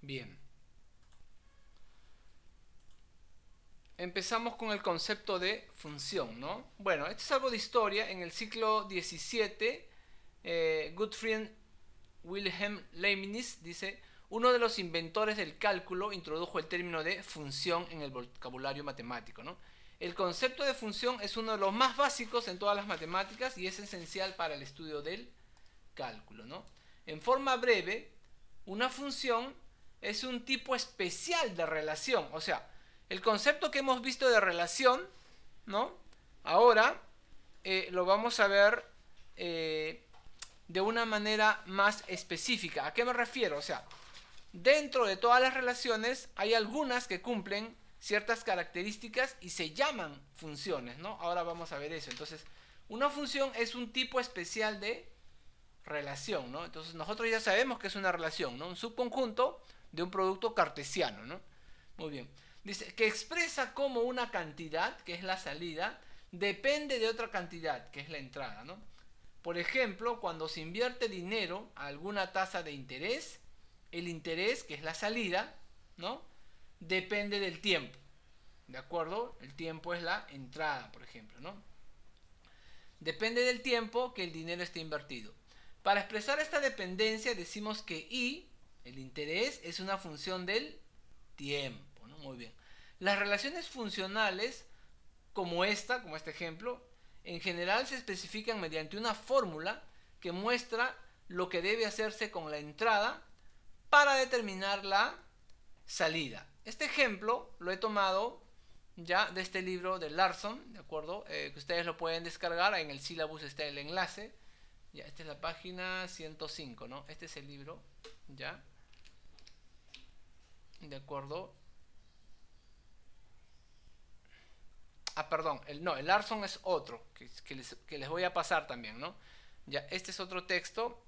Bien. Empezamos con el concepto de función, ¿no? Bueno, esto es algo de historia. En el siglo XVII, Gottfried Wilhelm Leibniz dice: uno de los inventores del cálculo introdujo el término de función en el vocabulario matemático, ¿no? El concepto de función es uno de los más básicos en todas las matemáticas y es esencial para el estudio del cálculo, ¿no? En forma breve, una función es un tipo especial de relación. O sea, el concepto que hemos visto de relación, ¿no? Ahora lo vamos a ver de una manera más específica. ¿A qué me refiero? O sea, dentro de todas las relaciones hay algunas que cumplen ciertas características y se llaman funciones, ¿no? Ahora vamos a ver eso. Entonces, una función es un tipo especial de relación, ¿no? Entonces, nosotros ya sabemos que es una relación, ¿no? Un subconjunto de un producto cartesiano, ¿no? Muy bien. Dice que expresa como una cantidad, que es la salida, depende de otra cantidad, que es la entrada, ¿no? Por ejemplo, cuando se invierte dinero a alguna tasa de interés, el interés, que es la salida, ¿no? Depende del tiempo. ¿De acuerdo? El tiempo es la entrada, por ejemplo, ¿no? Depende del tiempo que el dinero esté invertido. Para expresar esta dependencia decimos que I, el interés, es una función del tiempo, ¿no? Muy bien. Las relaciones funcionales, como este ejemplo, en general se especifican mediante una fórmula que muestra lo que debe hacerse con la entrada para determinar la salida. Este ejemplo lo he tomado ya de este libro de Larson, ¿de acuerdo? Que ustedes lo pueden descargar, en el sílabus está el enlace. Ya, esta es la página 105, ¿no? Este es el libro, ¿ya? ¿De acuerdo? Perdón, el Larson es otro, que les voy a pasar también, ¿no? Ya, este es otro texto.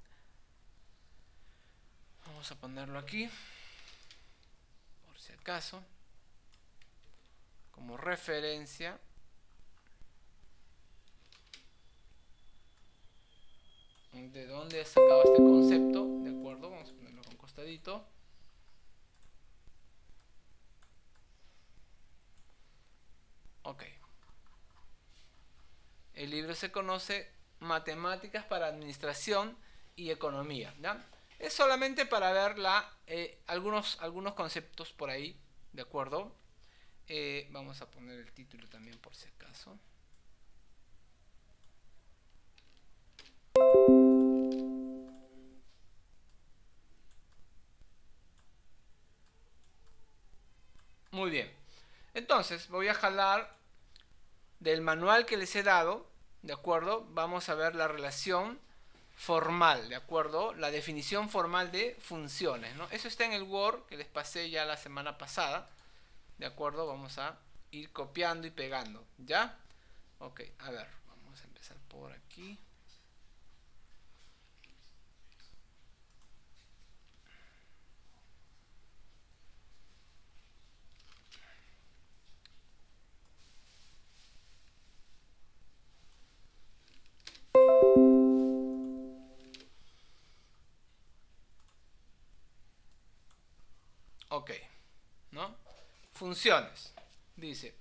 Vamos a ponerlo aquí, por si acaso, como referencia. ¿De dónde he sacado este concepto? ¿De acuerdo? Vamos a ponerlo con costadito. Ok. El libro se conoce Matemáticas para Administración y Economía, ¿ya? Es solamente para ver algunos conceptos por ahí, ¿de acuerdo? Vamos a poner el título también por si acaso. Muy bien. Entonces, voy a jalar del manual que les he dado, ¿de acuerdo? Vamos a ver la relación formal, ¿de acuerdo? La definición formal de funciones, ¿no? Eso está en el Word que les pasé ya la semana pasada, ¿de acuerdo? Vamos a ir copiando y pegando, ¿ya? Ok, a ver, vamos a empezar por aquí. Ok, ¿no? Funciones. Dice,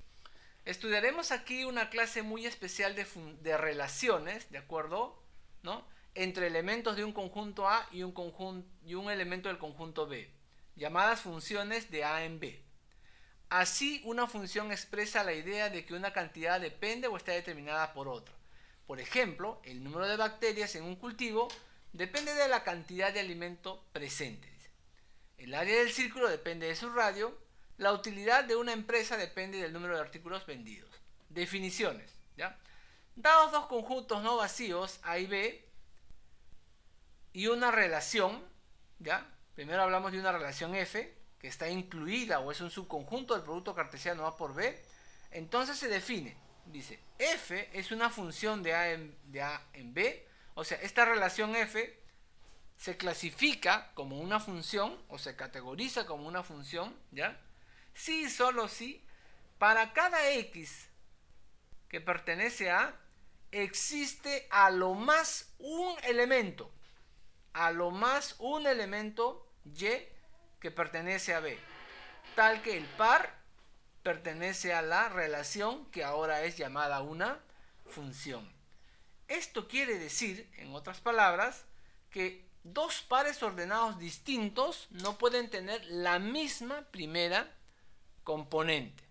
estudiaremos aquí una clase muy especial de relaciones, ¿de acuerdo? ¿No? Entre elementos de un conjunto A y un elemento del conjunto B, llamadas funciones de A en B. Así, una función expresa la idea de que una cantidad depende o está determinada por otra. Por ejemplo, el número de bacterias en un cultivo depende de la cantidad de alimento presente. El área del círculo depende de su radio. La utilidad de una empresa depende del número de artículos vendidos. Definiciones, ¿ya? Dados dos conjuntos no vacíos, A y B, y una relación, ¿ya? Primero hablamos de una relación F, que está incluida o es un subconjunto del producto cartesiano A por B. Entonces se define, dice, F es una función de A en B. O sea, esta relación F se clasifica como una función o se categoriza como una función, ¿ya? Si y solo si para cada x que pertenece a existe a lo más un elemento y que pertenece a B, tal que el par pertenece a la relación que ahora es llamada una función. Esto quiere decir, en otras palabras, que dos pares ordenados distintos no pueden tener la misma primera componente.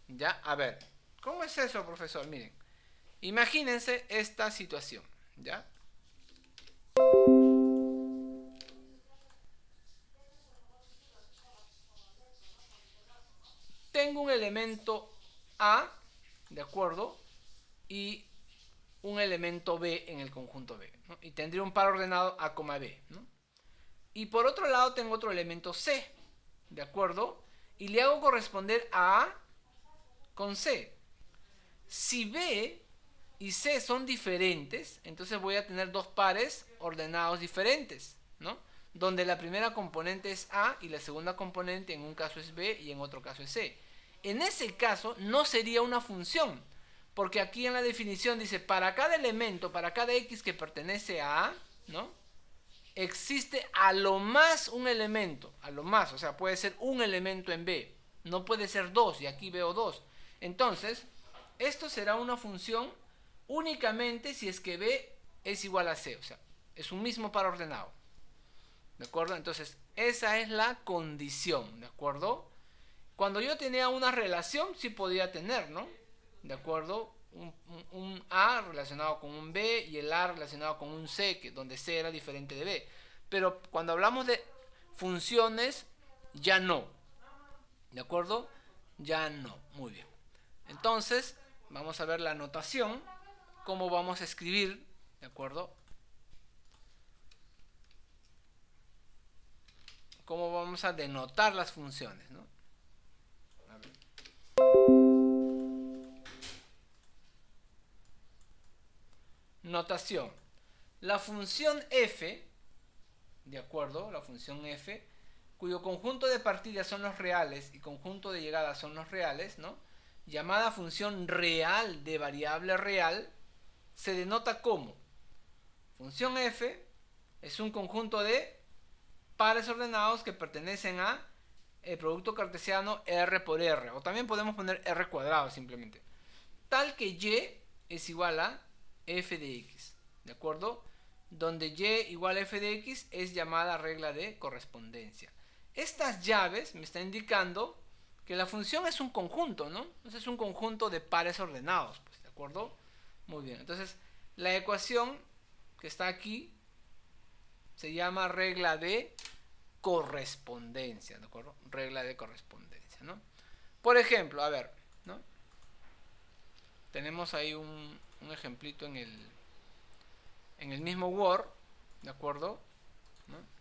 ¿Ya? A ver, ¿cómo es eso, profesor? Miren, imagínense esta situación, ¿ya? Tengo un elemento A, ¿de acuerdo? Y un elemento B en el conjunto B, ¿no? Y tendría un par ordenado A, B, ¿no? Y por otro lado tengo otro elemento C, ¿de acuerdo? Y le hago corresponder a A con C. Si B y C son diferentes, entonces voy a tener dos pares ordenados diferentes, ¿no? Donde la primera componente es A y la segunda componente en un caso es B y en otro caso es C. En ese caso no sería una función, porque aquí en la definición dice, para cada elemento, para cada X que pertenece a A, ¿no? Existe a lo más un elemento, a lo más, o sea, puede ser un elemento en B, no puede ser dos, y aquí veo dos. Entonces, esto será una función únicamente si es que B es igual a C, o sea, es un mismo par ordenado. ¿De acuerdo? Entonces, esa es la condición, ¿de acuerdo? Cuando yo tenía una relación, sí podía tener, ¿no? ¿De acuerdo? Un A relacionado con un B y el A relacionado con un C, donde C era diferente de B. Pero cuando hablamos de funciones, ya no. ¿De acuerdo? Ya no. Muy bien. Entonces, vamos a ver la notación. Cómo vamos a escribir, ¿de acuerdo? Cómo vamos a denotar las funciones, ¿no? A ver. Notación. La función f, ¿de acuerdo? La función f, cuyo conjunto de partidas son los reales y conjunto de llegadas son los reales, ¿no? Llamada función real de variable real, se denota como función f es un conjunto de pares ordenados que pertenecen a el producto cartesiano R por R, o también podemos poner R cuadrado simplemente, tal que y es igual a f de x, ¿de acuerdo? Donde y igual a f de x es llamada regla de correspondencia. Estas llaves me están indicando que la función es un conjunto, ¿no? Entonces es un conjunto de pares ordenados, pues, ¿de acuerdo? Muy bien, entonces la ecuación que está aquí se llama regla de correspondencia, ¿de acuerdo? Regla de correspondencia, ¿no? Por ejemplo, a ver, ¿no? Tenemos ahí un ejemplito en el mismo Word, ¿de acuerdo? ¿No?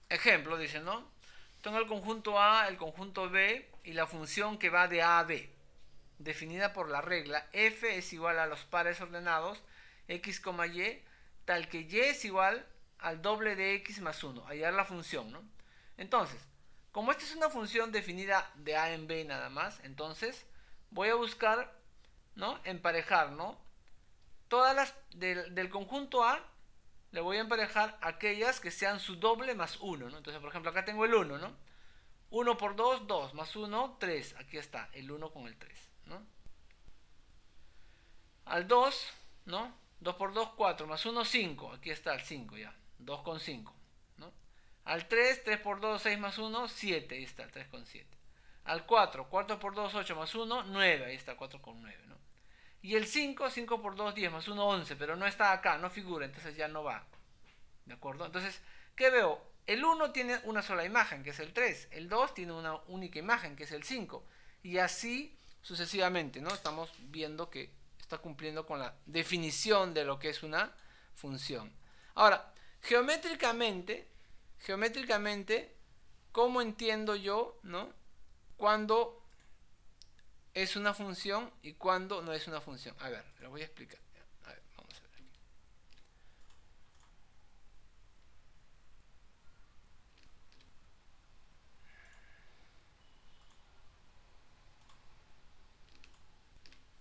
Ejemplo, dice, ¿no? Tengo el conjunto A, el conjunto B y la función que va de A a B, definida por la regla f es igual a los pares ordenados x, y, tal que y es igual al doble de x más 1, hallar la función, ¿no? Entonces, como esta es una función definida de A en B nada más, entonces voy a buscar, ¿no? Emparejar, ¿no? Todas las del conjunto A le voy a emparejar aquellas que sean su doble más 1, ¿no? Entonces, por ejemplo, acá tengo el 1, ¿no? 1 por 2, 2, más 1, 3. Aquí está, el 1 con el 3, ¿no? Al 2, ¿no? 2 por 2, 4, más 1, 5. Aquí está el 5 ya, 2 con 5, ¿no? Al 3, 3 por 2, 6 más 1, 7. Ahí está, 3 con 7. Al 4, 4 por 2, 8 más 1, 9. Ahí está, 4 con 9, ¿no? Y el 5, 5 por 2, 10 más 1, 11, pero no está acá, no figura, entonces ya no va. ¿De acuerdo? Entonces, ¿qué veo? El 1 tiene una sola imagen, que es el 3. El 2 tiene una única imagen, que es el 5. Y así sucesivamente, ¿no? Estamos viendo que está cumpliendo con la definición de lo que es una función. Ahora, geométricamente, ¿cómo entiendo yo, ¿no? Cuando es una función y cuando no es una función? A ver, lo voy a explicar. A ver, vamos a ver aquí.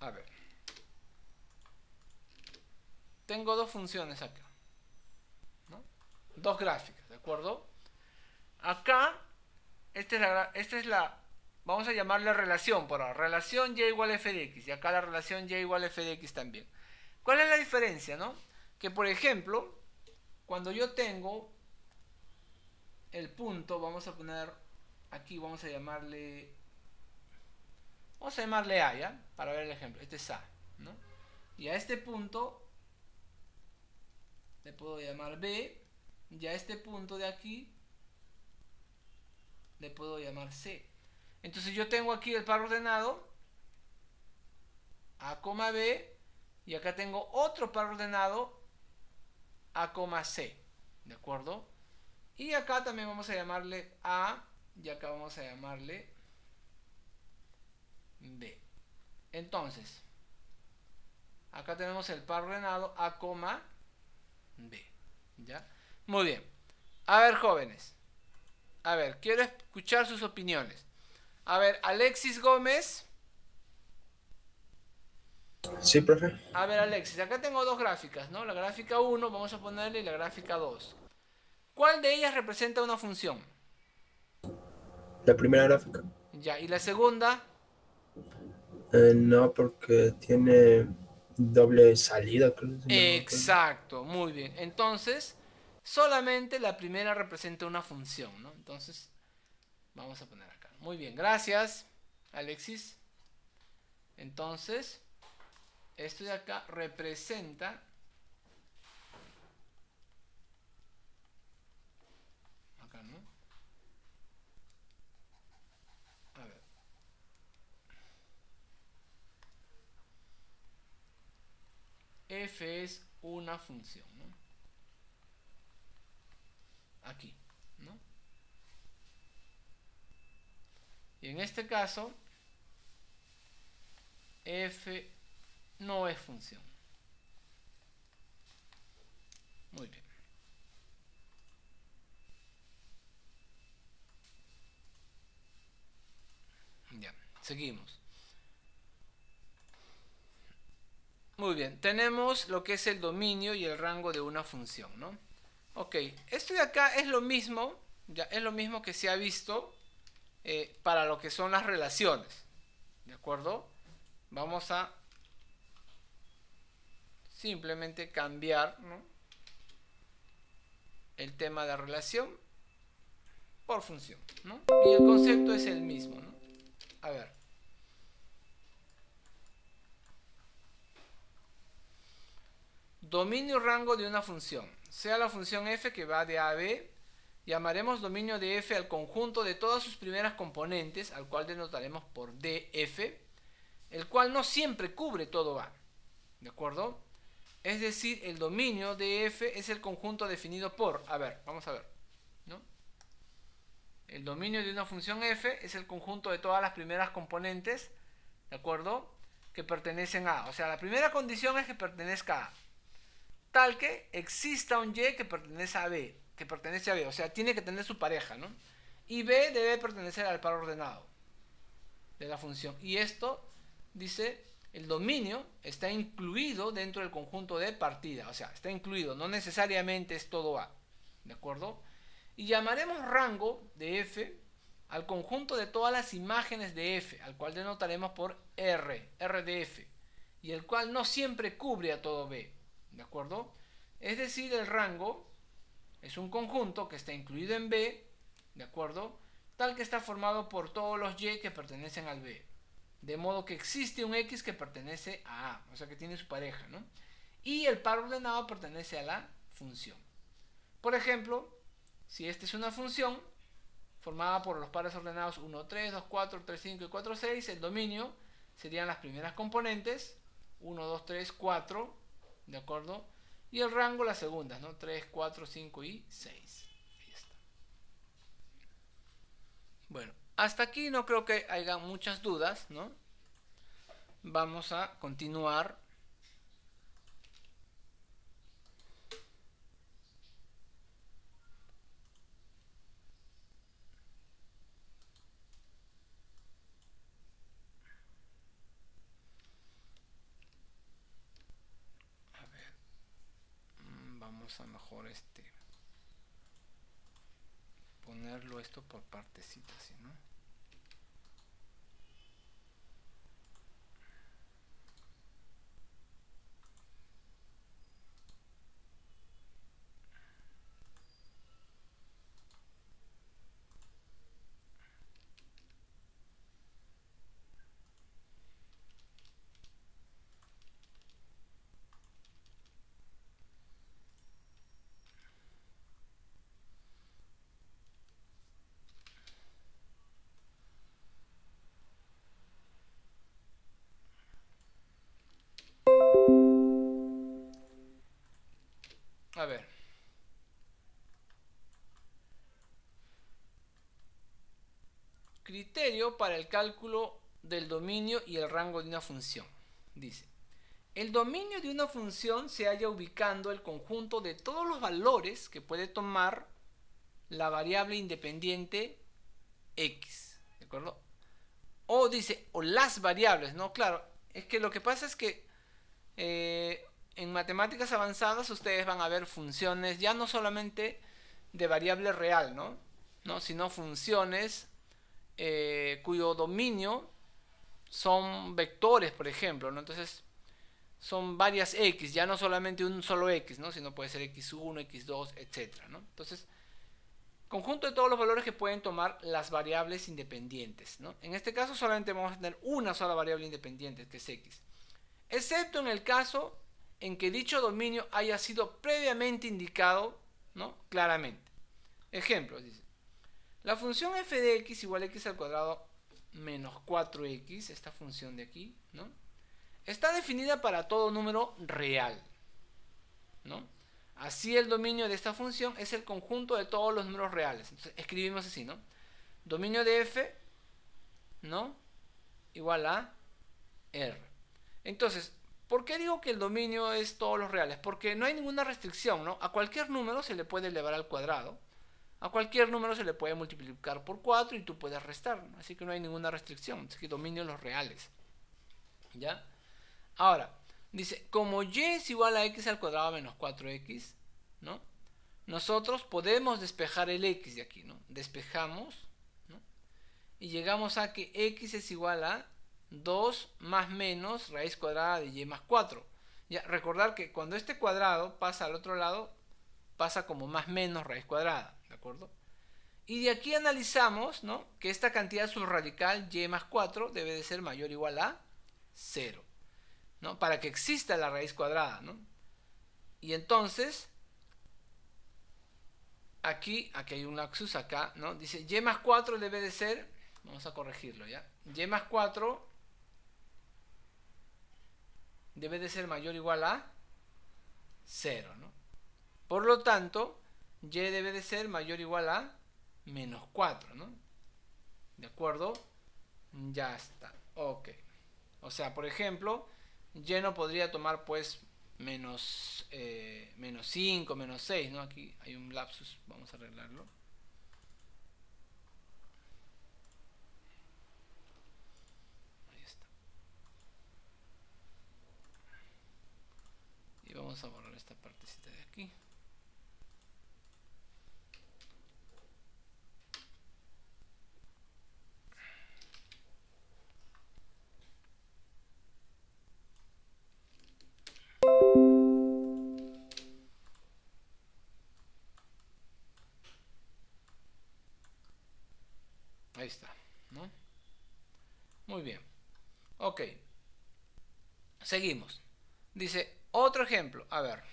A ver. Tengo dos funciones acá, ¿no? Dos gráficas, ¿de acuerdo? Acá, esta es la, vamos a llamarle relación por ahora. Relación y igual a f de x. Y acá la relación y igual a f de x también. ¿Cuál es la diferencia, no? Que por ejemplo, cuando yo tengo el punto, vamos a poner aquí, vamos a llamarle A, ¿ya? Para ver el ejemplo. Este es A, ¿no? Y a este punto le puedo llamar B. Y a este punto de aquí le puedo llamar C. Entonces yo tengo aquí el par ordenado A, B, y acá tengo otro par ordenado A, C. ¿De acuerdo? Y acá también vamos a llamarle A, y acá vamos a llamarle B. Entonces, acá tenemos el par ordenado A, B. ¿Ya? Muy bien. A ver, jóvenes. A ver, quiero escuchar sus opiniones. A ver, Alexis Gómez. Sí, profe. A ver, Alexis, acá tengo dos gráficas, ¿no? La gráfica 1, vamos a ponerle, y la gráfica 2. ¿Cuál de ellas representa una función? La primera gráfica. Ya, y la segunda. No, porque tiene doble salida, creo, si mal no recuerdo. Exacto, muy bien. Entonces, solamente la primera representa una función, ¿no? Entonces, vamos a poner acá. Muy bien, gracias, Alexis. Entonces, esto de acá representa. Acá, ¿no? A ver. F es una función, ¿no? Aquí, ¿no? Y en este caso, F no es función. Muy bien. Ya, seguimos. Muy bien, tenemos lo que es el dominio y el rango de una función, ¿no? Ok, esto de acá es lo mismo, ya es lo mismo que se ha visto para lo que son las relaciones, ¿de acuerdo? Vamos a simplemente cambiar, ¿no?, el tema de relación por función, ¿no? Y el concepto es el mismo, ¿no? A ver. Dominio y rango de una función. Sea la función f que va de a a b, llamaremos dominio de f al conjunto de todas sus primeras componentes, al cual denotaremos por df, el cual no siempre cubre todo a. ¿De acuerdo? Es decir, el dominio de f es el conjunto definido por... A ver, vamos a ver, ¿no? El dominio de una función f es el conjunto de todas las primeras componentes, ¿de acuerdo?, que pertenecen a A. O sea, la primera condición es que pertenezca a A. Tal que exista un y que pertenece a B, o sea, tiene que tener su pareja, ¿no? Y B debe pertenecer al par ordenado de la función. Y esto dice, el dominio está incluido dentro del conjunto de partida, o sea, está incluido, no necesariamente es todo A, ¿de acuerdo? Y llamaremos rango de f al conjunto de todas las imágenes de f, al cual denotaremos por R de f, y el cual no siempre cubre a todo B, ¿de acuerdo? Es decir, el rango es un conjunto que está incluido en B, ¿de acuerdo?, tal que está formado por todos los y que pertenecen al B. De modo que existe un x que pertenece a A, o sea que tiene su pareja, ¿no? Y el par ordenado pertenece a la función. Por ejemplo, si esta es una función formada por los pares ordenados 1, 3, 2, 4, 3, 5 y 4, 6, el dominio serían las primeras componentes, 1, 2, 3, 4, ¿de acuerdo? Y el rango las segundas, ¿no? 3, 4, 5 y 6. Ahí está. Bueno, hasta aquí no creo que haya muchas dudas, ¿no? Vamos a continuar. A ver, vamos a mejor ponerlo esto por partecitas, ¿sí, no? A ver. Criterio para el cálculo del dominio y el rango de una función. Dice, el dominio de una función se halla ubicando el conjunto de todos los valores que puede tomar la variable independiente x, ¿de acuerdo? O dice, o las variables, ¿no? Claro, es que lo que pasa es que en matemáticas avanzadas ustedes van a ver funciones ya no solamente de variable real, ¿no? ¿No? Sino funciones cuyo dominio son vectores, por ejemplo, ¿no? Entonces son varias x, ya no solamente un solo x, ¿no? Sino puede ser x1, x2, etcétera, ¿no? Entonces, conjunto de todos los valores que pueden tomar las variables independientes, ¿no? En este caso solamente vamos a tener una sola variable independiente, que es x, excepto en el caso en que dicho dominio haya sido previamente indicado, ¿no? Claramente. Ejemplos, dice, la función f de x igual a x al cuadrado menos 4x, esta función de aquí, ¿no? Está definida para todo número real, ¿no? Así el dominio de esta función es el conjunto de todos los números reales. Entonces escribimos así, ¿no? Dominio de f, ¿no? Igual a r. Entonces, ¿por qué digo que el dominio es todos los reales? Porque no hay ninguna restricción, ¿no? A cualquier número se le puede elevar al cuadrado. A cualquier número se le puede multiplicar por 4 y tú puedes restar, ¿no? Así que no hay ninguna restricción. Así que dominio los reales. ¿Ya? Ahora, dice, como y es igual a x al cuadrado menos 4x, ¿no? Nosotros podemos despejar el x de aquí, ¿no? Despejamos, ¿no? Y llegamos a que x es igual a 2 más menos raíz cuadrada de y más 4. Ya, recordar que cuando este cuadrado pasa al otro lado, pasa como más menos raíz cuadrada, ¿de acuerdo? Y de aquí analizamos, ¿no? Que esta cantidad subradical y más 4 debe de ser mayor o igual a 0, ¿no? Para que exista la raíz cuadrada, ¿no? Y entonces, aquí hay un lapsus acá, ¿no? Dice, y más 4 debe de ser, vamos a corregirlo, ¿ya? Y más 4 debe de ser mayor o igual a 0, ¿no? Por lo tanto, y debe de ser mayor o igual a menos 4, ¿no? ¿De acuerdo? Ya está. Ok. O sea, por ejemplo, y no podría tomar pues menos 5, menos 6, ¿no? Aquí hay un lapsus, vamos a arreglarlo. Ahí está. Y vamos a borrar esta partecita de aquí. Ahí está, ¿no? Muy bien. Ok. Seguimos. Dice, otro ejemplo. A ver.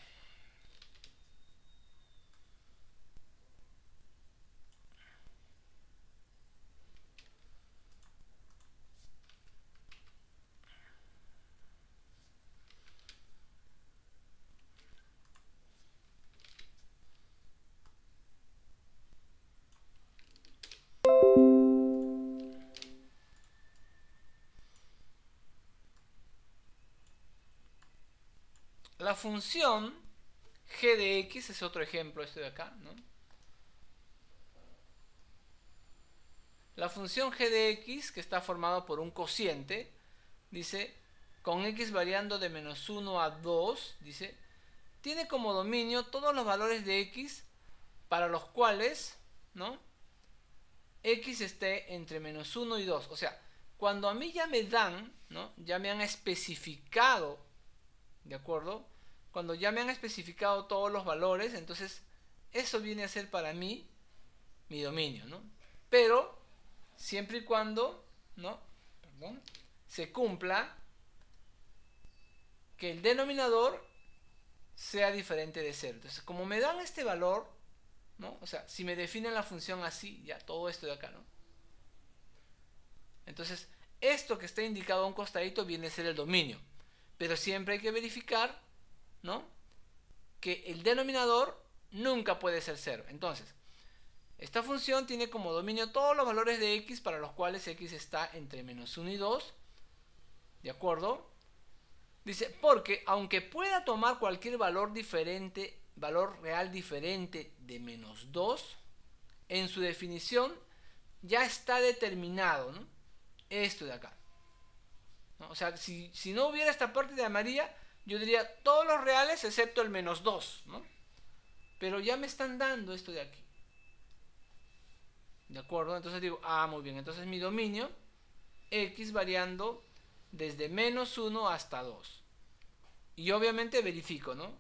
la función g de x, es otro ejemplo este de acá, ¿no? La función g de x, que está formada por un cociente, dice, con x variando de menos 1 a 2, dice, tiene como dominio todos los valores de x para los cuales, ¿no?, x esté entre menos 1 y 2. O sea, cuando a mí ya me dan, ¿no?, ya me han especificado, ¿de acuerdo? Cuando ya me han especificado todos los valores, entonces eso viene a ser para mí mi dominio, ¿no? Pero siempre y cuando, ¿no?, perdón, se cumpla que el denominador sea diferente de 0. Entonces, como me dan este valor, ¿no?, o sea, si me definen la función así, ya todo esto de acá, ¿no? Entonces, esto que está indicado a un costadito viene a ser el dominio. Pero siempre hay que verificar, ¿no?, que el denominador nunca puede ser 0. Entonces, esta función tiene como dominio todos los valores de x para los cuales x está entre menos 1 y 2. ¿De acuerdo? Dice, porque aunque pueda tomar cualquier valor diferente, valor real diferente de menos 2, en su definición ya está determinado, ¿no?, esto de acá, ¿no? O sea, si no hubiera esta parte de amarilla, yo diría todos los reales excepto el menos 2, ¿no? Pero ya me están dando esto de aquí. ¿De acuerdo? Entonces digo, muy bien, entonces mi dominio, x variando desde menos 1 hasta 2. Y obviamente verifico, ¿no?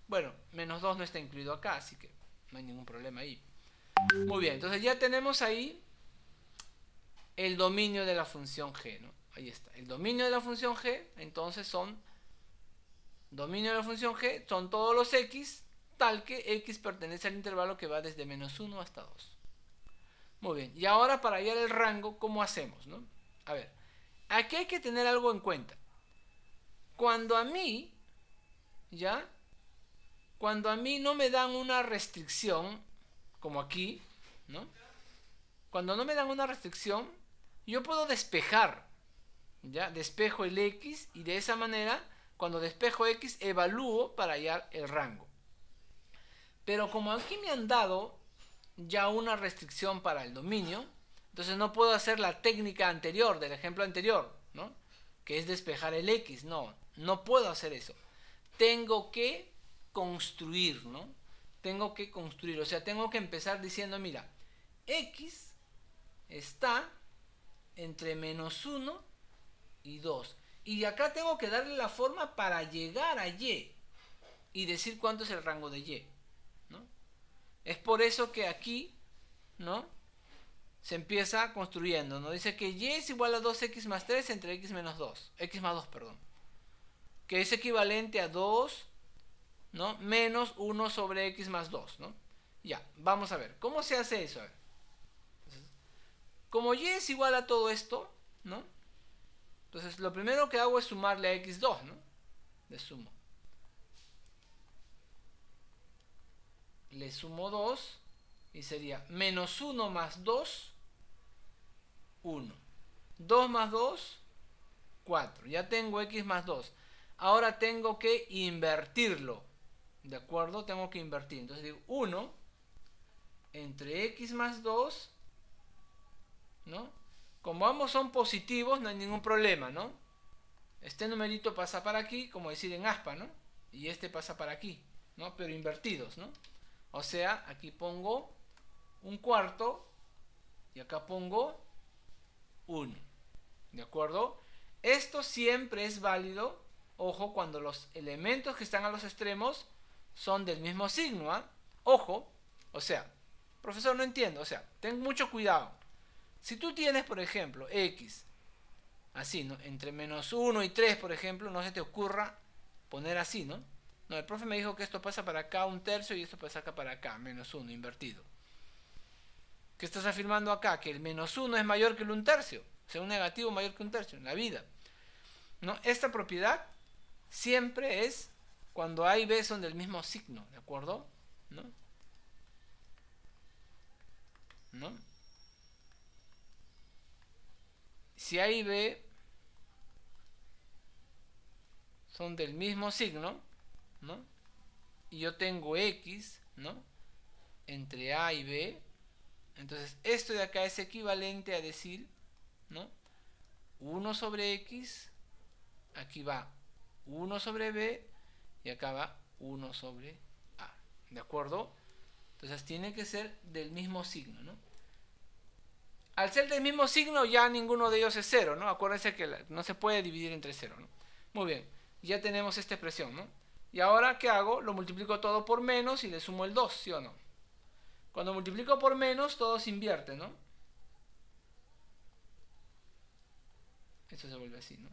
Bueno, menos 2 no está incluido acá, así que no hay ningún problema ahí. Muy bien, entonces ya tenemos ahí el dominio de la función g, ¿no? Ahí está, el dominio de la función g, entonces dominio de la función g son todos los x, tal que x pertenece al intervalo que va desde menos 1 hasta 2. Muy bien, y ahora para hallar el rango, ¿cómo hacemos, no? A ver, aquí hay que tener algo en cuenta. Cuando a mí no me dan una restricción, como aquí, ¿no? Cuando no me dan una restricción, yo puedo despejar, ¿ya? Despejo el x y de esa manera, cuando despejo x, evalúo para hallar el rango. Pero como aquí me han dado ya una restricción para el dominio, entonces no puedo hacer la técnica anterior, del ejemplo anterior, ¿no?, que es despejar el x. No puedo hacer eso. Tengo que construir, ¿no? Tengo que construir, o sea, tengo que empezar diciendo, mira, x está entre menos 1 y 2. Y de acá tengo que darle la forma para llegar a y y decir cuánto es el rango de y, ¿no? Es por eso que aquí, ¿no?, se empieza construyendo, ¿no? Dice que y es igual a 2x más 3 entre x menos 2. X más 2, perdón. Que es equivalente a 2, ¿no?, menos 1 sobre x más 2, ¿no? Ya, vamos a ver. ¿Cómo se hace eso? A ver. Entonces, como y es igual a todo esto, ¿no? Entonces, lo primero que hago es sumarle a x2, ¿no? Le sumo. Le sumo 2 y sería menos 1 más 2, 1. 2 más 2, 4. Ya tengo x más 2. Ahora tengo que invertirlo. ¿De acuerdo? Tengo que invertir. Entonces digo 1 entre x más 2, ¿no? Como ambos son positivos, no hay ningún problema, ¿no? Este numerito pasa para aquí, como decir en aspa, ¿no? Y este pasa para aquí, ¿no? Pero invertidos, ¿no? O sea, aquí pongo un cuarto y acá pongo 1. ¿De acuerdo? Esto siempre es válido, ojo, cuando los elementos que están a los extremos son del mismo signo, ¿eh? Ojo, o sea, profesor, no entiendo, o sea, ten mucho cuidado. Si tú tienes, por ejemplo, x, así, ¿no?, entre menos 1 y 3, por ejemplo, no se te ocurra poner así, ¿no? No, el profe me dijo que esto pasa para acá un tercio y esto pasa acá para acá, menos 1, invertido. ¿Qué estás afirmando acá? Que el menos 1 es mayor que el un tercio. O sea, un negativo mayor que un tercio en la vida, ¿no? Esta propiedad siempre es cuando A y B son del mismo signo, ¿de acuerdo? ¿No? ¿No? Si A y B son del mismo signo, ¿no? Y yo tengo x, ¿no? Entre a y b. Entonces esto de acá es equivalente a decir, ¿no? 1 sobre x, aquí va 1 sobre b y acá va 1 sobre a. ¿De acuerdo? Entonces tiene que ser del mismo signo, ¿no? Al ser del mismo signo ya ninguno de ellos es 0, ¿no? Acuérdense que no se puede dividir entre 0, ¿no? Muy bien, ya tenemos esta expresión, ¿no? Y ahora, ¿qué hago? Lo multiplico todo por menos y le sumo el 2, ¿sí o no? Cuando multiplico por menos, todo se invierte, ¿no? Esto se vuelve así, ¿no?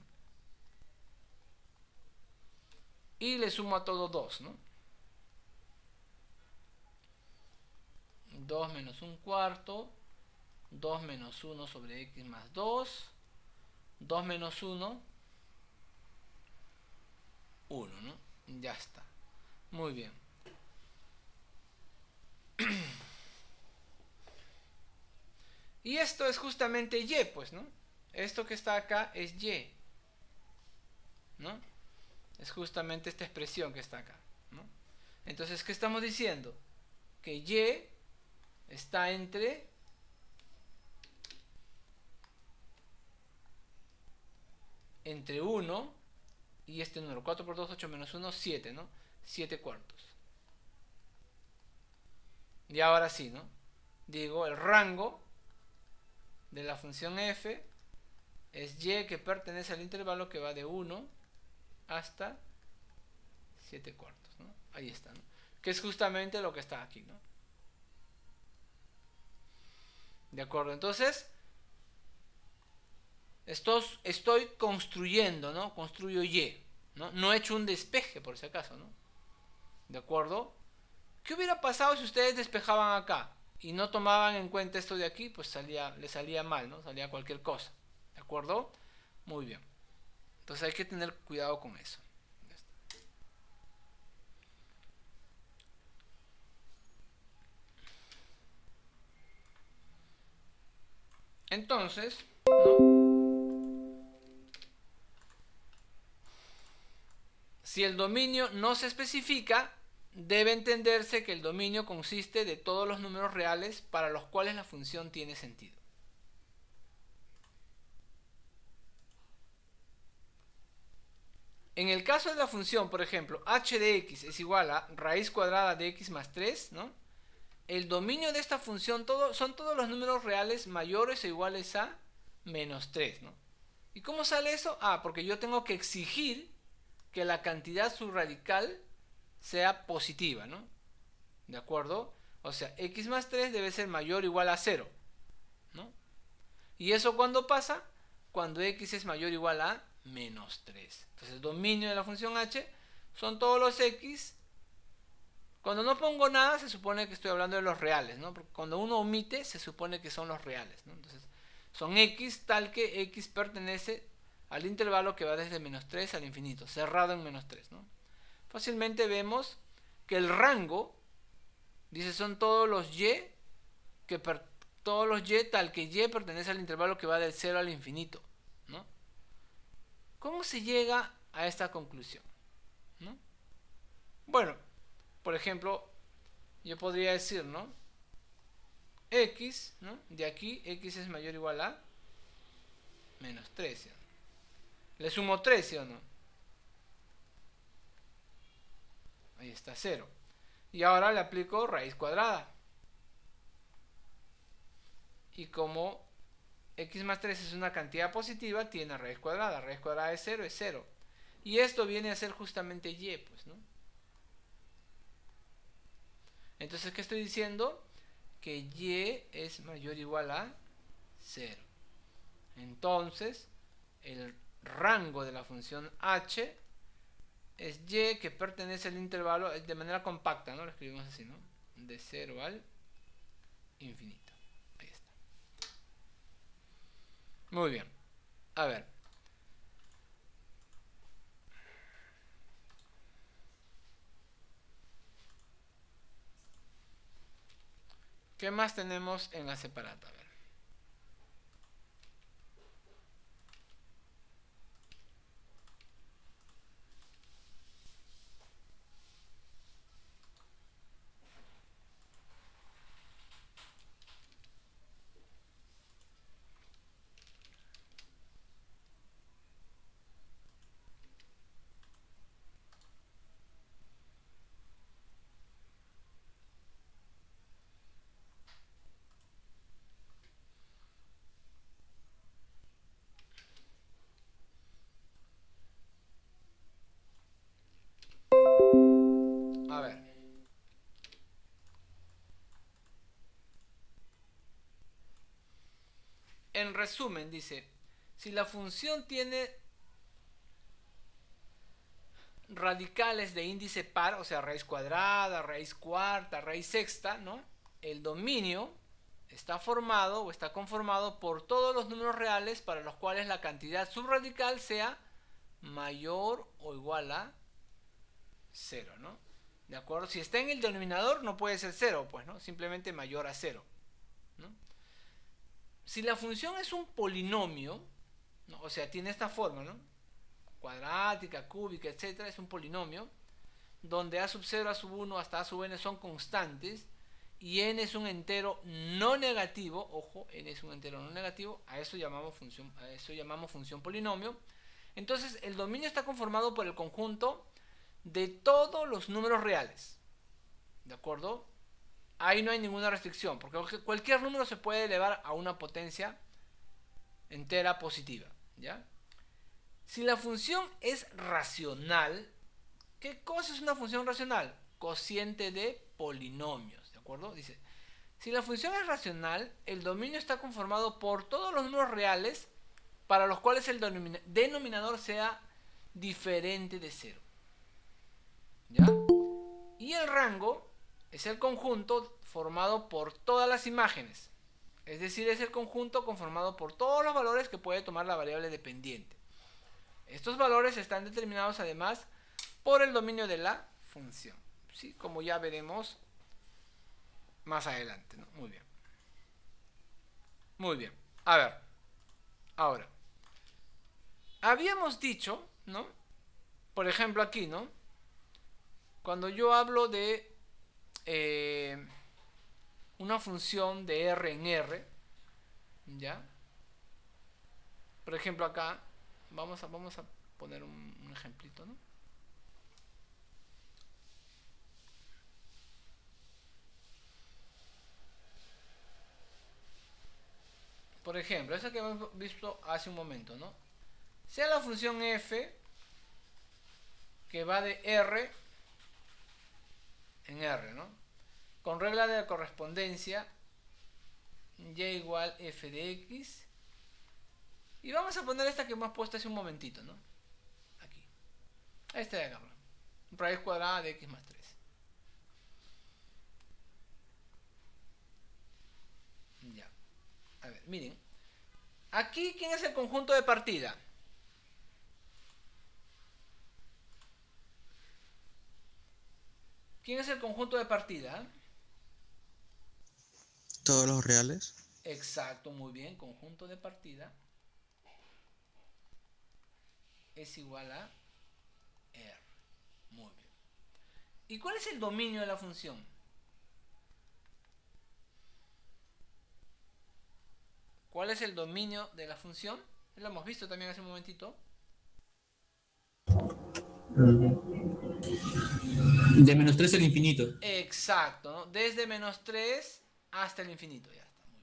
Y le sumo a todo 2, ¿no? 2 menos 1 cuarto, 2 menos 1 sobre x más 2, 2 menos 1, 1, ¿no? Ya está. Muy bien. Y esto es justamente y, pues, ¿no? Esto que está acá es y, ¿no? Es justamente esta expresión que está acá, ¿no? Entonces, ¿qué estamos diciendo? Que y está entre entre 1 y este número. 4 por 2, 8 menos 1, 7, ¿no? 7 cuartos. Y ahora sí, ¿no? Digo, el rango de la función f es y que pertenece al intervalo que va de 1 hasta 7 cuartos, ¿no? Ahí está, ¿no? Que es justamente lo que está aquí, ¿no? ¿De acuerdo? Entonces, estoy construyendo, ¿no? Construyo y, ¿no? No he hecho un despeje, por si acaso, ¿no? ¿De acuerdo? ¿Qué hubiera pasado si ustedes despejaban acá y no tomaban en cuenta esto de aquí? Pues le salía mal, ¿no? Salía cualquier cosa. ¿De acuerdo? Muy bien. Entonces hay que tener cuidado con eso. Entonces, ¿no? Si el dominio no se especifica, debe entenderse que el dominio consiste de todos los números reales para los cuales la función tiene sentido. En el caso de la función, por ejemplo, h de x es igual a raíz cuadrada de x más 3, ¿no? El dominio de esta función son todos los números reales mayores o iguales a menos 3, ¿no? ¿Y cómo sale eso? Ah, porque yo tengo que exigir que la cantidad subradical sea positiva, ¿no? ¿De acuerdo? O sea, x más 3 debe ser mayor o igual a 0, ¿no? ¿Y eso cuándo pasa? Cuando x es mayor o igual a menos 3. Entonces el dominio de la función h son todos los x. Cuando no pongo nada se supone que estoy hablando de los reales, ¿no? Porque cuando uno omite se supone que son los reales, ¿no? Entonces son x tal que x pertenece al intervalo que va desde menos 3 al infinito, cerrado en menos 3, ¿no? Fácilmente vemos que el rango, dice, son todos los y todos los y tal que y pertenece al intervalo que va del 0 al infinito, ¿no? ¿Cómo se llega a esta conclusión? ¿No? Bueno, por ejemplo, yo podría decir, ¿no? X, ¿no? De aquí, x es mayor o igual a menos 3, ¿sí? Le sumo 3, ¿sí o no? Ahí está 0. Y ahora le aplico raíz cuadrada. Y como x más 3 es una cantidad positiva, tiene raíz cuadrada. Raíz cuadrada de 0 es 0. Y esto viene a ser justamente y, pues, ¿no? Entonces, ¿qué estoy diciendo? Que y es mayor o igual a 0. Entonces, el rango de la función h es y que pertenece al intervalo de manera compacta, ¿no? Lo escribimos así, ¿no? De 0 al infinito. Ahí está. Muy bien. A ver. ¿Qué más tenemos en la separata? A ver. en resumen, dice, si la función tiene radicales de índice par, o sea, raíz cuadrada, raíz cuarta, raíz sexta, ¿no? El dominio está formado o está conformado por todos los números reales para los cuales la cantidad subradical sea mayor o igual a 0, ¿no? ¿De acuerdo? Si está en el denominador no puede ser 0, pues, ¿no? Simplemente mayor a 0, ¿no? Si la función es un polinomio, ¿no? O sea, tiene esta forma, ¿no? Cuadrática, cúbica, etcétera, es un polinomio donde a sub 0, a sub 1 hasta a sub n son constantes y n es un entero no negativo, ojo, n es un entero no negativo, a eso llamamos función polinomio. Entonces el dominio está conformado por el conjunto de todos los números reales, ¿de acuerdo? Ahí no hay ninguna restricción, porque cualquier número se puede elevar a una potencia entera positiva, ¿ya? Si la función es racional, ¿qué cosa es una función racional? Cociente de polinomios, ¿de acuerdo? Dice, si la función es racional, el dominio está conformado por todos los números reales para los cuales el denominador sea diferente de 0, ¿ya? Y el rango es el conjunto formado por todas las imágenes, es decir, es el conjunto conformado por todos los valores que puede tomar la variable dependiente. Estos valores están determinados además por el dominio de la función, ¿sí? Como ya veremos más adelante, ¿no? Muy bien. Muy bien. A ver, ahora, habíamos dicho, ¿no? Por ejemplo aquí, ¿no? Cuando yo hablo de una función de R en R, ¿ya? Por ejemplo acá, vamos a poner un ejemplito, ¿no? Por ejemplo, esa que hemos visto hace un momento, ¿no? Sea la función f que va de R en R, ¿no? Con regla de correspondencia y igual f de x. Y vamos a poner esta que hemos puesto hace un momentito, ¿no? Aquí. Esta de acá. Raíz cuadrada de x más 3. Ya. A ver, miren. Aquí, ¿quién es el conjunto de partida? ¿Quién es el conjunto de partida? Todos los reales. Exacto, muy bien. Conjunto de partida es igual a R. Muy bien. ¿Y cuál es el dominio de la función? ¿Cuál es el dominio de la función? Lo hemos visto también hace un momentito. De menos 3 al infinito. Exacto, ¿no? Desde menos 3 hasta el infinito. Ya está, muy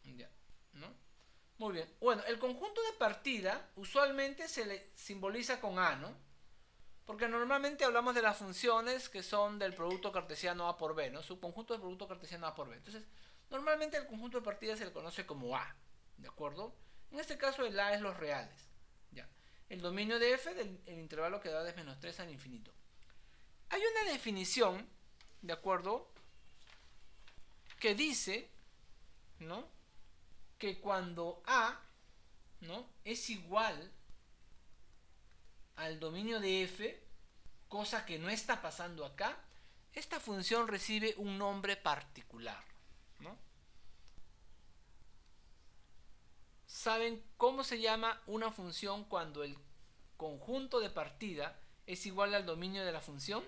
bien. Ya, ¿no? Muy bien. Bueno, el conjunto de partida usualmente se le simboliza con A, ¿no? Porque normalmente hablamos de las funciones que son del producto cartesiano A por B, ¿no? Subconjunto del producto cartesiano A por B. Entonces, normalmente el conjunto de partida se le conoce como A, ¿de acuerdo? En este caso el A es los reales, ¿ya? El dominio de f del intervalo que va de menos 3 al infinito. Hay una definición, ¿de acuerdo? Que dice, ¿no? Que cuando A, ¿no? Es igual al dominio de f, cosa que no está pasando acá, esta función recibe un nombre particular, ¿no? ¿Saben cómo se llama una función cuando el conjunto de partida es igual al dominio de la función?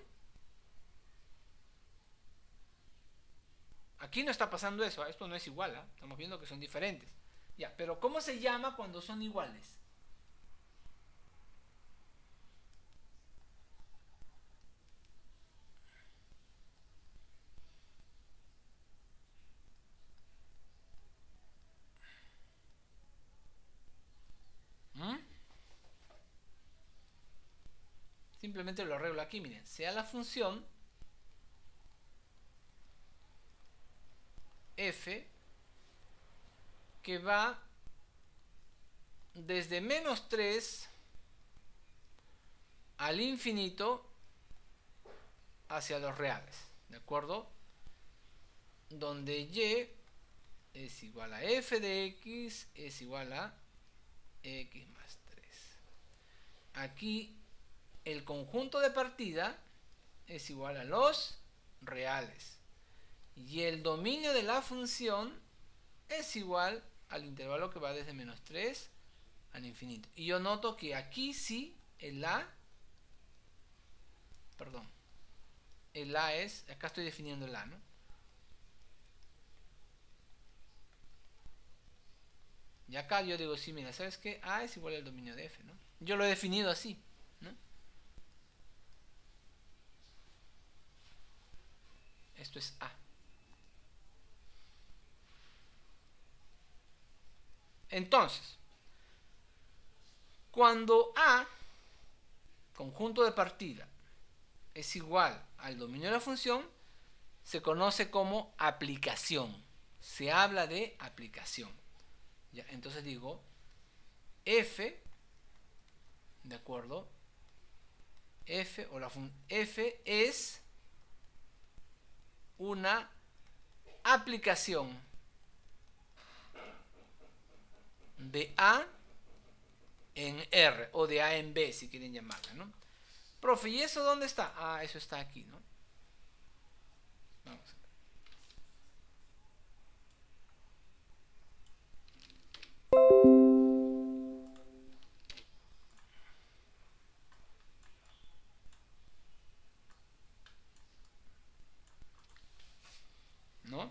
Aquí no está pasando eso, esto no es igual, ¿eh? Estamos viendo que son diferentes. Ya, pero ¿cómo se llama cuando son iguales? Simplemente lo arreglo aquí, miren, sea la función f que va desde menos 3 al infinito hacia los reales, ¿de acuerdo? Donde y es igual a f de x es igual a x más 3. Aquí el conjunto de partida es igual a los reales y el dominio de la función es igual al intervalo que va desde menos 3 al infinito. Y yo noto que aquí sí el a, perdón, el a es, acá estoy definiendo el a, ¿no? Y acá yo digo, sí, mira, ¿sabes qué? A es igual al dominio de f, ¿no? Yo lo he definido así, ¿no? Esto es a. Entonces, cuando a, conjunto de partida, es igual al dominio de la función, se conoce como aplicación. Se habla de aplicación. ¿Ya? Entonces digo, f, ¿de acuerdo? F o la función f es una aplicación de A en R o de A en B, si quieren llamarla, ¿no? Profe, ¿y eso dónde está? Ah, eso está aquí, ¿no? Vamos a ver. ¿No?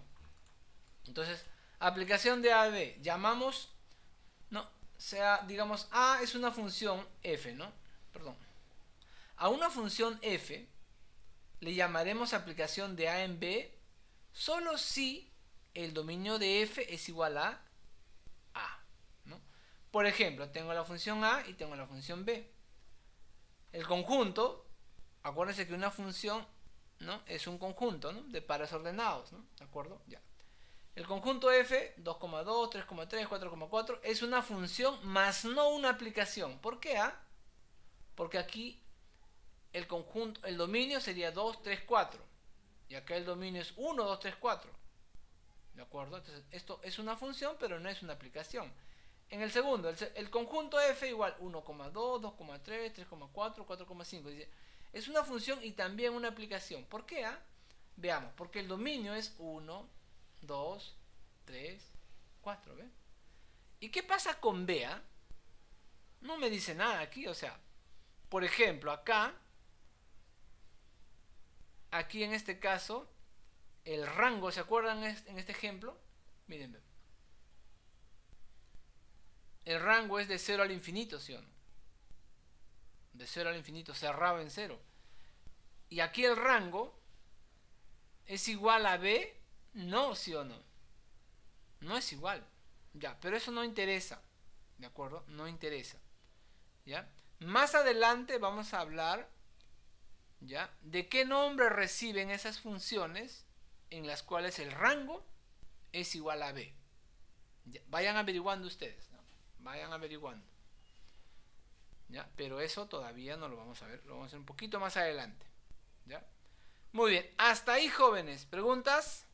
Entonces, aplicación de A a B. Llamamos, no, sea, digamos, A es una función f, ¿no? Perdón. A una función f le llamaremos aplicación de A en B solo si el dominio de f es igual a A, ¿no? Por ejemplo, tengo la función A y tengo la función B. El conjunto, acuérdense que una función, ¿no?, es un conjunto, ¿no?, de pares ordenados, ¿no? ¿De acuerdo? Ya. El conjunto f, 2,2, 3,3, 4,4, es una función más no una aplicación. ¿Por qué A? Porque aquí el conjunto, el dominio sería 2, 3, 4. Y acá el dominio es 1, 2, 3, 4. ¿De acuerdo? Entonces, esto es una función, pero no es una aplicación. En el segundo, el conjunto f igual 1,2, 2,3, 3,4, 4,5. Dice, es una función y también una aplicación. ¿Por qué? Veamos, porque el dominio es 1, 2, 3, 4. ¿Ve? ¿Y qué pasa con b? No me dice nada aquí, o sea, por ejemplo, aquí en este caso, el rango, ¿se acuerdan en este ejemplo? Miren, el rango es de 0 al infinito, ¿sí o no? De 0 al infinito, cerrado en 0. Y aquí el rango es igual a b, no, ¿sí o no? No es igual. Ya, pero eso no interesa. ¿De acuerdo? No interesa. ¿Ya? Más adelante vamos a hablar, ¿ya?, de qué nombre reciben esas funciones en las cuales el rango es igual a b. Ya, vayan averiguando ustedes, ¿no? Vayan averiguando. ¿Ya? Pero eso todavía no lo vamos a ver. Lo vamos a hacer un poquito más adelante. ¿Ya? Muy bien. Hasta ahí, jóvenes. ¿Preguntas?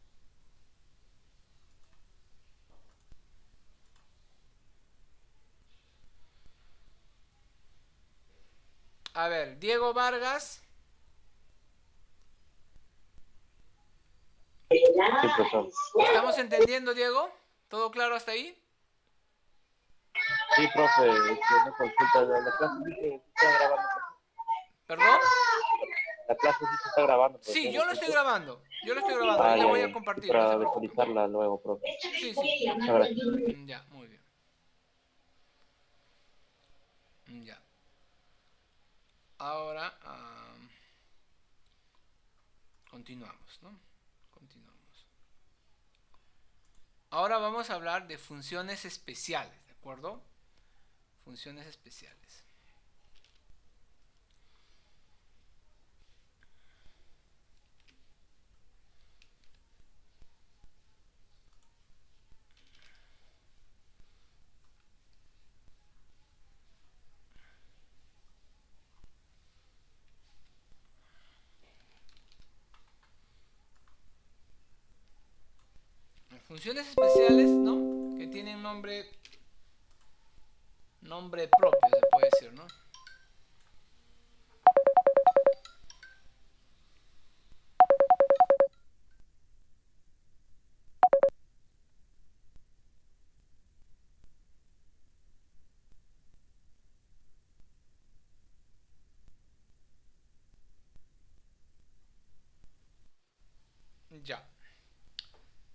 A ver, Diego Vargas. Sí, profesor. ¿Estamos entendiendo, Diego? ¿Todo claro hasta ahí? Sí, profe, una consulta. La clase sí se está grabando. ¿Perdón? La clase sí se está grabando, Sí, profesor. yo lo estoy grabando. Yo lo estoy grabando. Ahí le voy a compartir, no se Para preocupen. visualizarla luego, profe. Sí, sí. Muchas gracias. Ya, muy bien. Ya. Ahora continuamos, ¿no? Continuamos. Ahora vamos a hablar de funciones especiales, ¿de acuerdo? Funciones especiales. Funciones especiales, ¿no? Que tienen nombre propio, se puede decir, ¿no? Ya.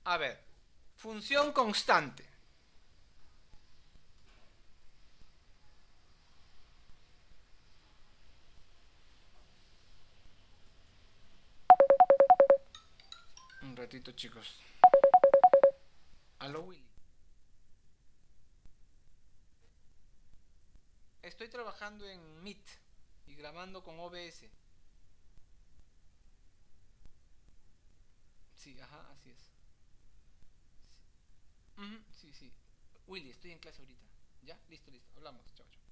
A ver, función constante. Un ratito, chicos. Aló, Willy. Estoy trabajando en Meet y grabando con OBS. Sí, ajá, así es. Sí, sí. Willy, estoy en clase ahorita. ¿Ya? Listo, listo. Hablamos. Chao, chao.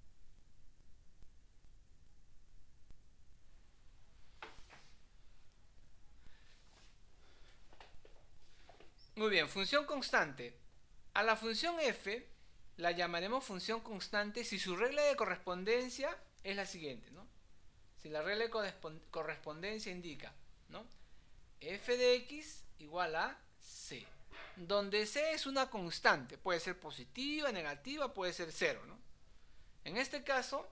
Muy bien, función constante. A la función f la llamaremos función constante si su regla de correspondencia es la siguiente, ¿no? Si la regla de correspondencia indica, ¿no? F de x igual a c, donde c es una constante, puede ser positiva, negativa, puede ser cero, ¿no? En este caso,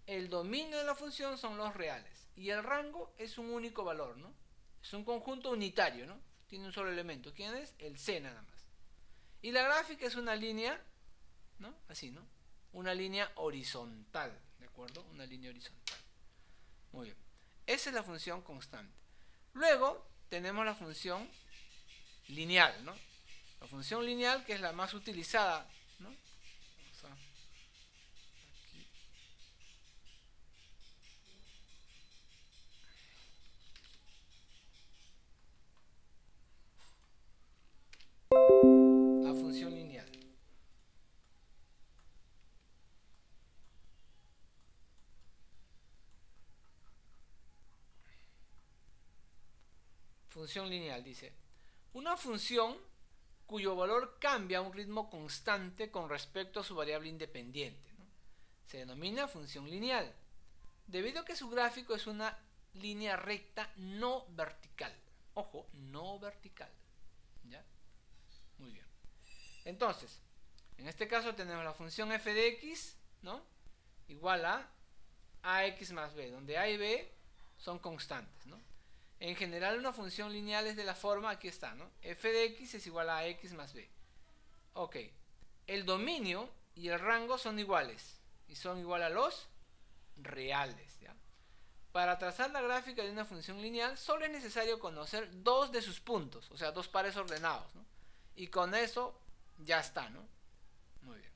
el dominio de la función son los reales y el rango es un único valor, ¿no? Es un conjunto unitario, ¿no? Tiene un solo elemento. ¿Quién es? El c nada más. Y la gráfica es una línea, ¿no? Así, ¿no? Una línea horizontal, ¿de acuerdo? Una línea horizontal. Muy bien. Esa es la función constante. Luego tenemos la función lineal, ¿no? La función lineal, que es la más utilizada, ¿no? Vamos a aquí. La función lineal. Función lineal, dice. Una función cuyo valor cambia a un ritmo constante con respecto a su variable independiente, ¿no? Se denomina función lineal, debido a que su gráfico es una línea recta no vertical. Ojo, no vertical. ¿Ya? Muy bien. Entonces, en este caso tenemos la función f de x, ¿no? Igual a ax más b, donde a y b son constantes, ¿no? En general una función lineal es de la forma, aquí está, ¿no? F de x es igual a x más b. Ok, el dominio y el rango son iguales, y son igual a los reales, ¿ya? Para trazar la gráfica de una función lineal solo es necesario conocer dos de sus puntos, o sea, dos pares ordenados, ¿no? Y con eso ya está, ¿no? Muy bien.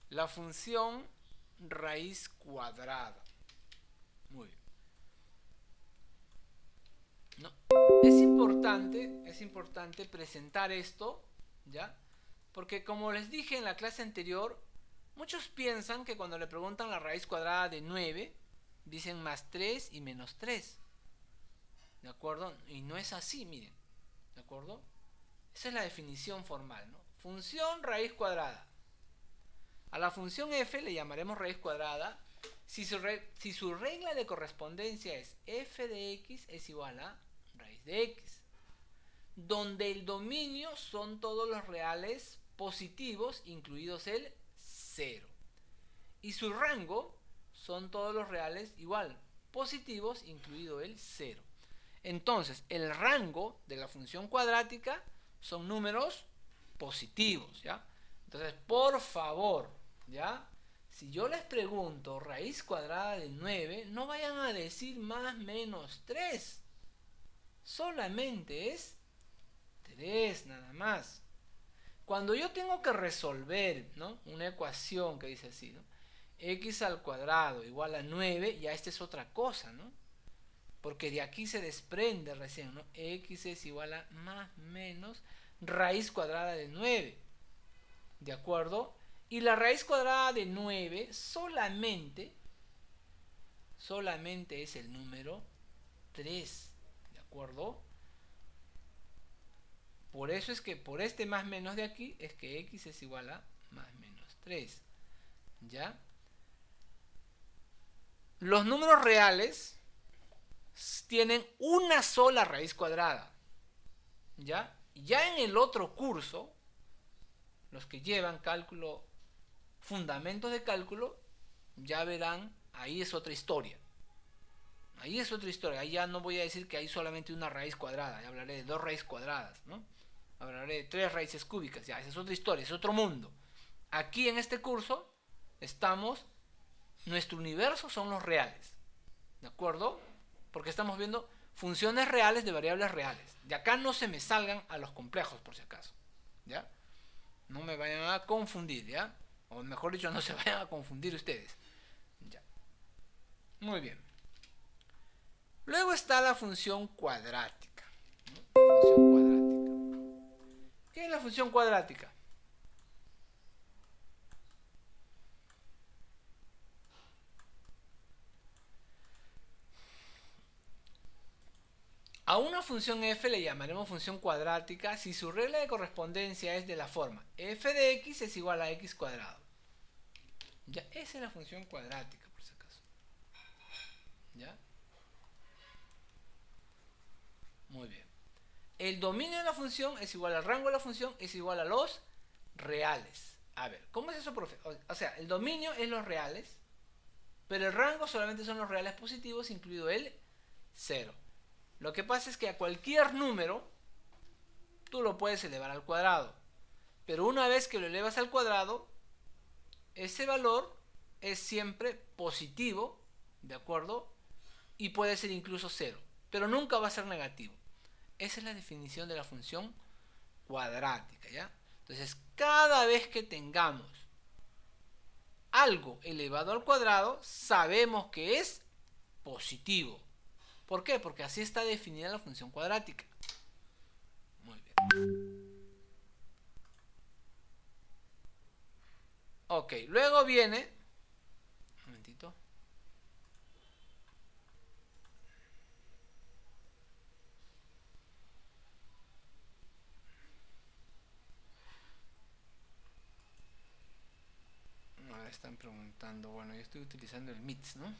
La función raíz cuadrada. Muy bien. ¿No? Es importante presentar esto, ¿ya? Porque como les dije en la clase anterior, muchos piensan que cuando le preguntan la raíz cuadrada de 9, dicen más 3 y menos 3. ¿De acuerdo? Y no es así, miren. ¿De acuerdo? Esa es la definición formal, ¿no? Función raíz cuadrada. A la función f le llamaremos raíz cuadrada si su regla de correspondencia es f de x es igual a raíz de x, donde el dominio son todos los reales positivos, incluidos el 0. Y su rango son todos los reales igual, positivos, incluido el 0. Entonces, el rango de la función cuadrática son números positivos, ¿ya? Entonces, por favor, ¿ya? Si yo les pregunto raíz cuadrada de 9, no vayan a decir más menos 3. Solamente es 3 nada más. Cuando yo tengo que resolver, ¿no?, una ecuación que dice así, ¿no?, x al cuadrado igual a 9, ya esta es otra cosa, ¿no? Porque de aquí se desprende recién, ¿no? X es igual a más menos raíz cuadrada de 9. ¿De acuerdo? Y la raíz cuadrada de 9 solamente es el número 3. ¿De acuerdo? Por eso es que por este más menos de aquí es que x es igual a más menos 3. ¿Ya? Los números reales tienen una sola raíz cuadrada. ¿Ya? Ya en el otro curso, los que llevan cálculo, fundamentos de cálculo, ya verán, ahí es otra historia. Ahí es otra historia. Ahí ya no voy a decir que hay solamente una raíz cuadrada. Ya hablaré de 2 raíces cuadradas, ¿no? Hablaré de 3 raíces cúbicas. Ya, esa es otra historia, es otro mundo. Aquí en este curso estamos, nuestro universo son los reales. ¿De acuerdo? Porque estamos viendo funciones reales de variables reales. De acá no se me salgan a los complejos, por si acaso. ¿Ya? No me vayan a confundir, ¿ya? O mejor dicho, no se vayan a confundir ustedes. Ya. Muy bien. Luego está la función cuadrática. ¿No? Función cuadrática. ¿Qué es la función cuadrática? A una función f le llamaremos función cuadrática si su regla de correspondencia es de la forma f de x es igual a x cuadrado. Ya, esa es la función cuadrática, por si acaso. ¿Ya? Muy bien. El dominio de la función es igual al rango de la función, es igual a los reales. A ver, ¿cómo es eso, profe? O sea, el dominio es los reales, pero el rango solamente son los reales positivos, incluido el 0. Lo que pasa es que a cualquier número tú lo puedes elevar al cuadrado. Pero una vez que lo elevas al cuadrado, ese valor es siempre positivo, ¿de acuerdo? Y puede ser incluso 0, pero nunca va a ser negativo. Esa es la definición de la función cuadrática, ¿ya? Entonces, cada vez que tengamos algo elevado al cuadrado, sabemos que es positivo. ¿Por qué? Porque así está definida la función cuadrática. Muy bien. Ok, luego viene... Un momentito. Ahora están preguntando, bueno, yo estoy utilizando el MITS, ¿no?